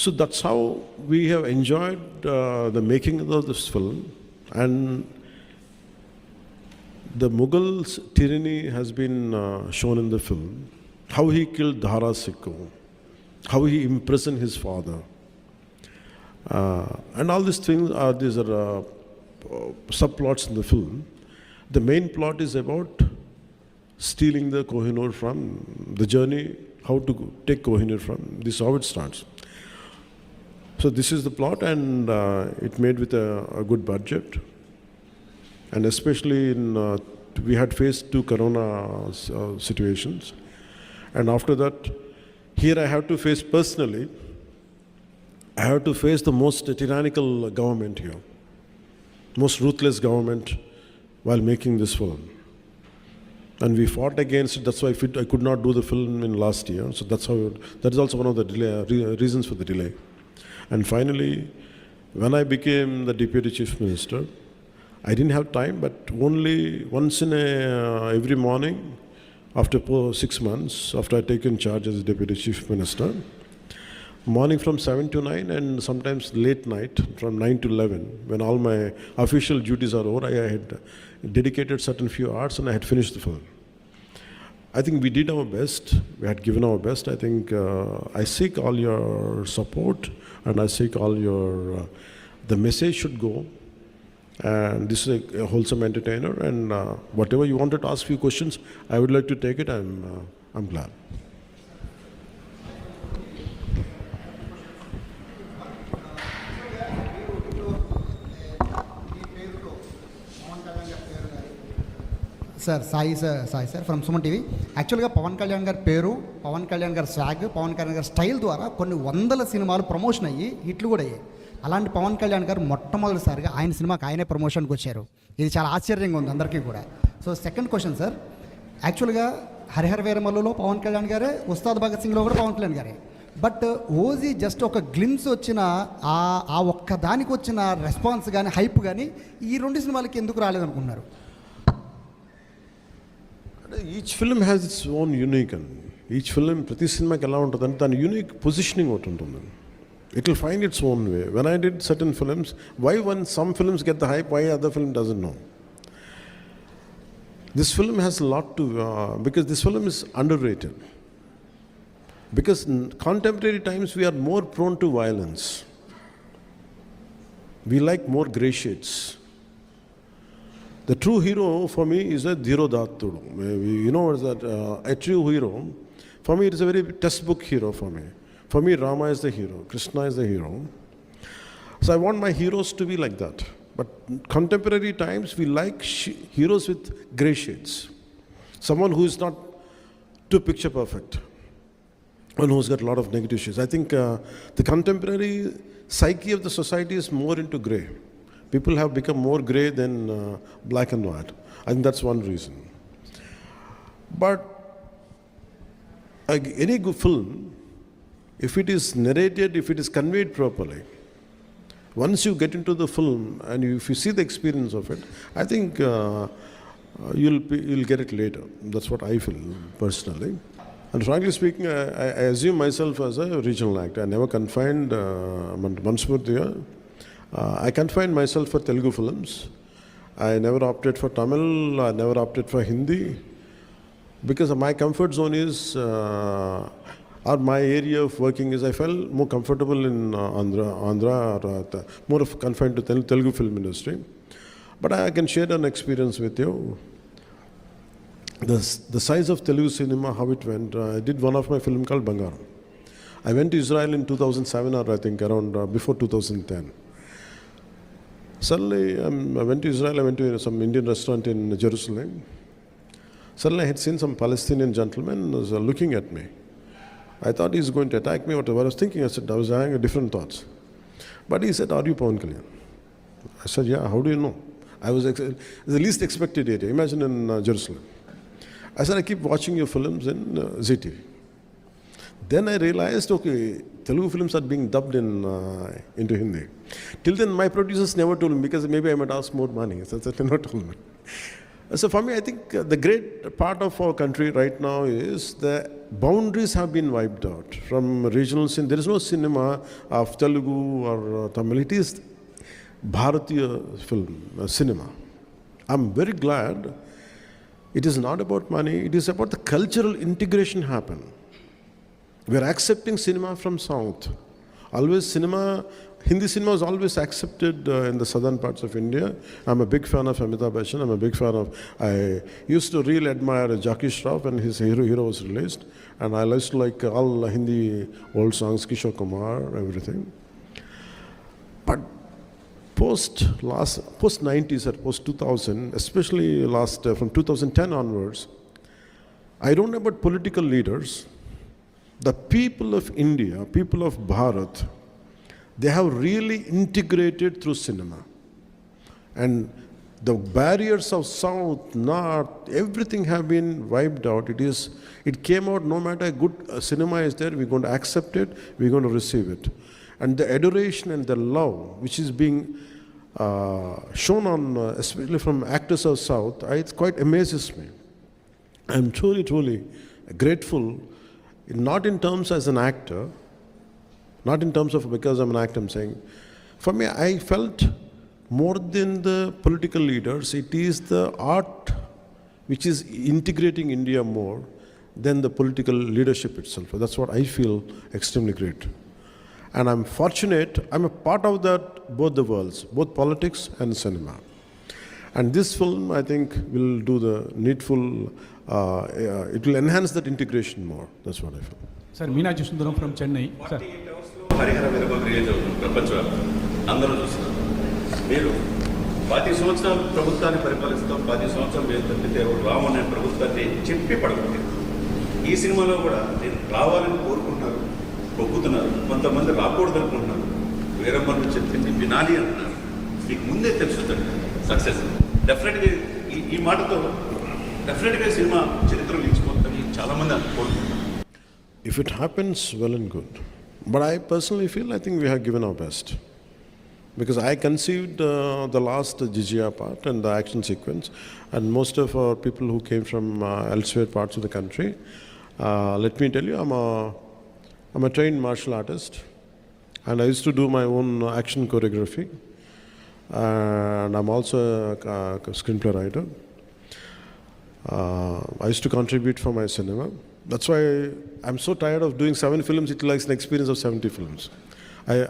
So that's how we have enjoyed the making of this film. And the Mughals' tyranny has been shown in the film. How he killed Hara Veeramallu, how he imprisoned his father. And all these things are subplots in the film. The main plot is about stealing the Kohinoor from the journey, how to take Kohinoor from. This is how it starts. So this is the plot, and it made with a good budget. And especially we had faced 2 corona situations. And after that, here I have to face personally, I have to face the most tyrannical government here, most ruthless government while making this film. And we fought against it. That's why I could not do the film in last year. So that is also one of the reasons for the delay. And finally, when I became the Deputy Chief Minister, I didn't have time, but only once in every morning, after 6 months, after I taken charge as Deputy Chief Minister, morning from 7 to 9 and sometimes late night from 9 to 11, when all my official duties are over, I had dedicated certain few hours and I had finished the film. I think we did our best. We had given our best. I think I seek all your support and I seek all your, the message should go. And this is a wholesome entertainer, and whatever you wanted to ask few questions, I would like to take it. I'm glad. Sir, Sai sir from Suman TV. Actually, Pawan Kalyan gar peru, Pawan Kalyan gar swag, Pawan Kalyan gar style ద్వారా కొన్ని వందల సినిమాలు promotion అయ్యి హిట్లు కూడా అయ్యాయి. అలాంటి పవన్ కళ్యాణ్ గారు మొట్టమొదటిసారిగా ఆయన సినిమాకి ఆయనే ప్రమోషన్కి వచ్చారు. ఇది చాలా ఆశ్చర్యంగా ఉంది అందరికీ కూడా. సో సెకండ్ క్వశ్చన్ సార్, యాక్చువల్గా హరిహర వీరమల్లులో పవన్ కళ్యాణ్ గారే, ఉస్తాద్ భగత్ సింగ్లో కూడా పవన్ కళ్యాణ్ గారే. బట్ ఓజీ జస్ట్ ఒక గ్లిమ్స్ వచ్చిన ఆ ఒక్క దానికి వచ్చిన రెస్పాన్స్ కానీ హైప్ కానీ ఈ 2 సినిమాలకి ఎందుకు రాలేదనుకుంటున్నారు? Each film has its own unique, and each film, ప్రతి సినిమాకి ఎలా ఉంటుందంటే దాని యూనిక్ పొజిషనింగ్ ఒకటి ఉంటుంది. It will find its own way. When I did certain films, why when some films get the hype, why other film doesn't know? This film has a lot to, because this film is underrated. Because in contemporary times we are more prone to violence. We like more grey shades. The true hero for me is a Dhirodhattudu. You know what is that? A true hero, for me it is a very textbook hero for me. For me, Rama is the hero, Krishna is the hero. So I want my heroes to be like that. But contemporary times, we like heroes with grey shades. Someone who is not too picture perfect. One who's got a lot of negative shades. I think the contemporary psyche of the society is more into grey. People have become more grey than black and white. I think that's one reason. But any good film, if it is narrated, if it is conveyed properly, once you get into the film and if you see the experience of it, I think you'll get it later. That's what I feel personally. And frankly speaking, I assume myself as a regional actor. I never confined Mansmurtiya. I confined myself for Telugu films. I never opted for Tamil. I never opted for Hindi. Because my comfort zone is or my area of working is I felt more comfortable in Andhra or more of confined to Telugu film industry. But I can share an experience with you. The size of Telugu cinema, how it went. I did one of my film called Bangaram. I went to Israel in 2007 or I think around before 2010. Suddenly, I went to Israel, I went to some Indian restaurant in Jerusalem. Suddenly I had seen some Palestinian gentleman was looking at me. I thought he's going to attack me, whatever. I was thinking, I was having different thoughts. But he said, "Are you Pawan Kalyan?" I said, "Yeah, how do you know?" I was it's the least expected area. Imagine in Jerusalem. I said, "I keep watching your films in Zee TV." Then I realized, okay, Telugu films are being dubbed into Hindi. Till then, my producers never told me because maybe I might ask more money. So they never told me. So for me, I think the great part of our country right now is the boundaries have been wiped out from regional cinema. There is no cinema of Telugu or Tamil. It is Bharatiya film, cinema. I'm very glad it is not about money. It is about the cultural integration happen. We are accepting cinema from South. Always cinema, Hindi cinema was always accepted in the southern parts of India. I'm a big fan of Amitabh Bachchan. I'm a big fan of, I used to really admire Jackie Shroff when his Hero was released. And I used to like all Hindi old songs, Kishore Kumar, everything. But post 90s or post 2000, especially from 2010 onwards, I don't know about political leaders. The people of India, people of Bharat, they have really integrated through cinema. And the barriers of South, North, everything have been wiped out. It came out, no matter good cinema is there, we're going to accept it, we're going to receive it. And the adoration and the love which is being shown on, especially from actors of South, it quite amazes me. I'm truly, truly grateful, not in terms as an actor, not in terms of because I'm an actor, I'm saying. For me, I felt more than the political leaders, it is the art which is integrating India more than the political leadership itself. That's what I feel extremely great. And I'm fortunate, I'm a part of that, both the worlds, both politics and cinema. And this film, I think, will do the needful, it will enhance that integration more. That's what I feel. Sir, Meenakshi Sundaram from Chennai. Sir. 48 hours లో Harihara Veeramallu release అవుతుంది ప్రపంచవ్యాప్తంగా అందరూ చూస్తున్నారు. మీరు 10 సంవత్సరాలు ప్రభుత్వాన్ని పరిపాలిస్తాం, 10 సంవత్సరాలు వేలు తప్పితే రాము అనే ప్రభుత్వాన్ని చెప్పి పడగొట్టారు. ఈ సినిమాలో కూడా నేను రావాలని కోరుకుంటున్నారు, ఒప్పుతున్నారు, కొంతమంది రాకూడదు అనుకుంటున్నారు. వీరమల్లు చెప్పింది వినాలి అంటున్నారు. మీకు ముందే తెలుస్తుంది సక్సెస్ డెఫినెట్గా ఈ మాటతో డెఫినెట్గా సినిమా చరిత్రలో నిలిచిపోతుంది చాలామంది అనుకుంటున్నారు. If it happens, well and good. But I personally feel, I think we have given our best. Because I conceived the last Jijia part and the action sequence, and most of our people who came from elsewhere parts of the country, let me tell you, I'm a trained martial artist, and I used to do my own action choreography, and I'm also a screenplay writer. I used to contribute for my cinema. That's why I'm so tired of doing 7 films. It likes an experience of 70 films.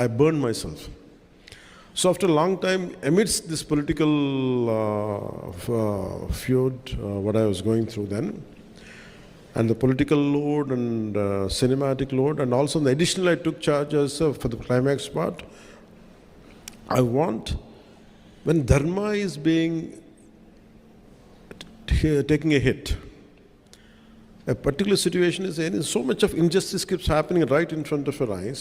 I burned myself. So after a long time, amidst this political feud, what I was going through then, and the political load and cinematic load, and also the additional I took charge as for the climax part, I want, when dharma is being taking a hit, a particular situation is in, so much of injustice keeps happening right in front of our eyes.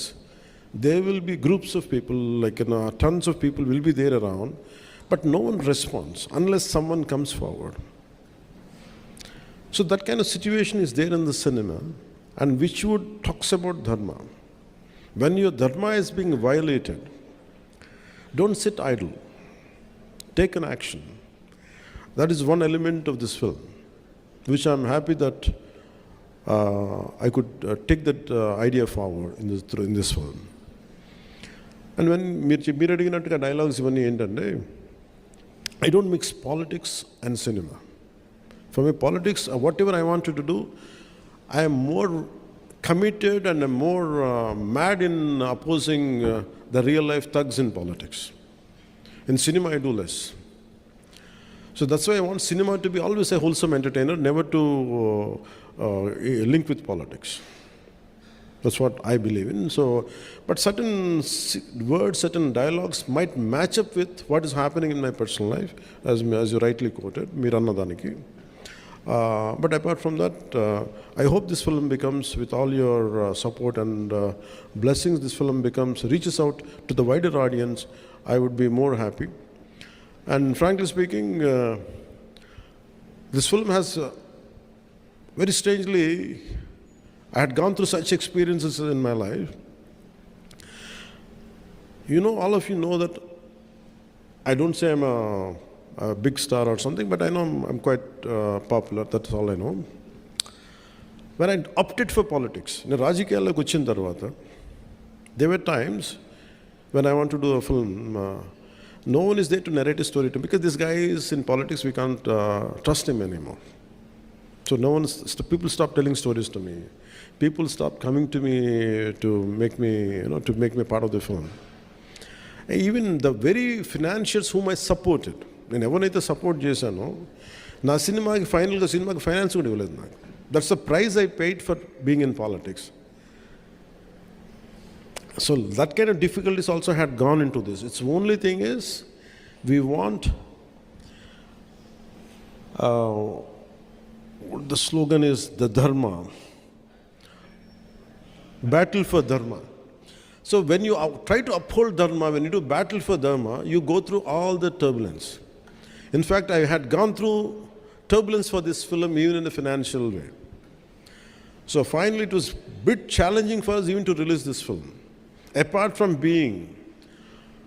There will be groups of people, like tons of people will be there around, but no one responds unless someone comes forward. So that kind of situation is there in the cinema, and which would talks about dharma. When your dharma is being violated, don't sit idle. Take an action. That is one element of this film, which I'm happy that I could take that idea forward in this film. And when మీరు అడిగినట్టుగా dialogues ఇవన్నీ ఏంటంటే, I don't mix politics and cinema. For me, politics, whatever I wanted to do, I am more committed and I'm more mad in opposing the real life thugs in politics. In cinema, I do less. So that's why I want cinema to be always a wholesome entertainer, never to link with politics. That's what I believe in. So, but certain words, certain dialogues might match up with what is happening in my personal life, as you rightly quoted, Mirannadaniki. But apart from that, I hope this film becomes, with all your support and blessings, this film reaches out to the wider audience. I would be more happy. And frankly speaking, this film has, very strangely, I had gone through such experiences in my life. You know, all of you know that I don't say I'm a a big star or something, but I know I'm quite popular. That's all I know. When I opted for politics, నేను రాజకీయాల్లోకి వచ్చిన తర్వాత, there were times when I want to do a film, no one is there to narrate a story to me because this guy is in politics, we can't trust him anymore. So people stop telling stories to me. People stop coming to me to make me part of the film. And even the very financiers whom I supported, నేను ఎవరైతే support చేశానో నా సినిమాకి finance కూడా ఇవ్వలేదు నాకు. That's the price I paid for being in politics. So that kind of difficulties also had gone into this. Its only thing is we want, the slogan is the dharma, battle for dharma. So when you try to uphold dharma, when you do battle for dharma, you go through all the turbulence. In fact, I had gone through turbulence for this film even in a financial way. So finally it was a bit challenging for us even to release this film. Apart from being,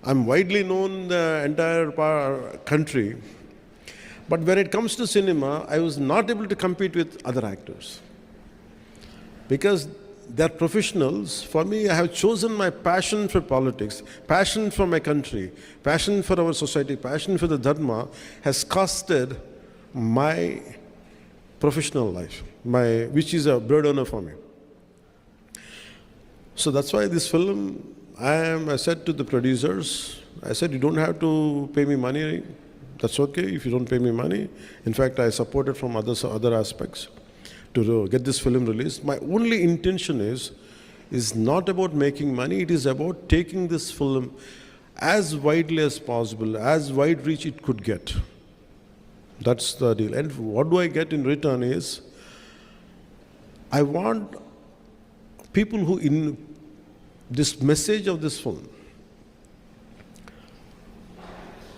I'm widely known in the entire country, but when it comes to cinema, I was not able to compete with other actors. Because they're professionals. For me, I have chosen my passion for politics, passion for my country, passion for our society, passion for the dharma has costed my professional life, which is a bread earner for me. So that's why this film, I said to the producers, I said, you don't have to pay me money. That's okay if you don't pay me money. In fact, I supported from other aspects to get this film released. My only intention is not about making money. It is about taking this film as widely as possible, as wide reach it could get. That's the deal. And what do I get in return is, I want people who in this message of this film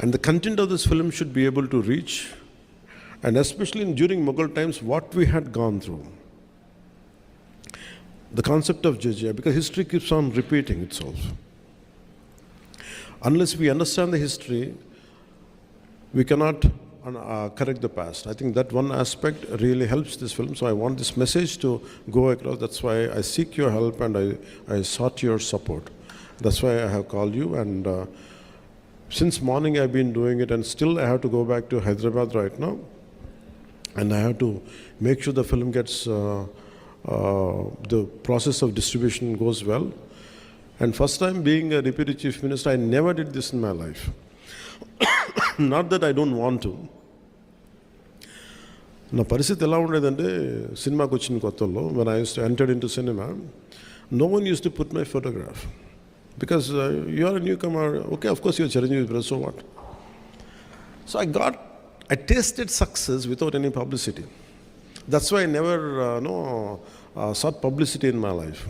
and the content of this film should be able to reach, and especially during Mughal times, what we had gone through. The concept of jizya, because history keeps on repeating itself. Unless we understand the history, we cannot correct the past. I think that one aspect really helps this film. So I want this message to go across. That's why I seek your help and I sought your support. That's why I have called you. And since morning I've been doing it, and still I have to go back to Hyderabad right now. And I have to make sure the film gets, the process of distribution goes well. And first time being a Deputy Chief Minister, I never did this in my life. Not that I don't want to. నా పరిస్థితి ఎలా ఉండేదంటే, సినిమాకి వచ్చిన కొత్తలో, when I entered into cinema, no one used to put my photograph. Because you are a newcomer, okay, of course you're Chiranjeevi's brother, so what? So I tasted success without any publicity. That's why I never sought publicity in my life.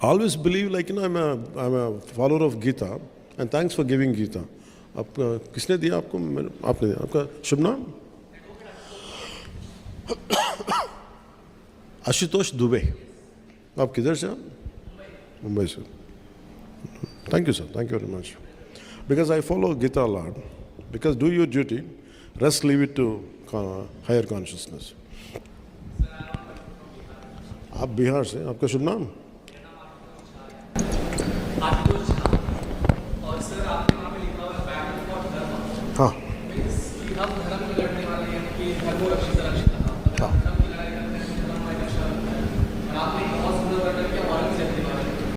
I always believe, like, I'm a follower of Gita, and thanks for giving Gita. किसने दिया आपको? आपने दिया. आपका शुभ नाम? आशुतोष दुबे. आप किधर से? मुंबई से. Thank you, sir. Thank you very much. Because I follow Gita a lot. Because do your duty, rest leave it to higher consciousness. आप बिहार से. आपका शुभ नाम?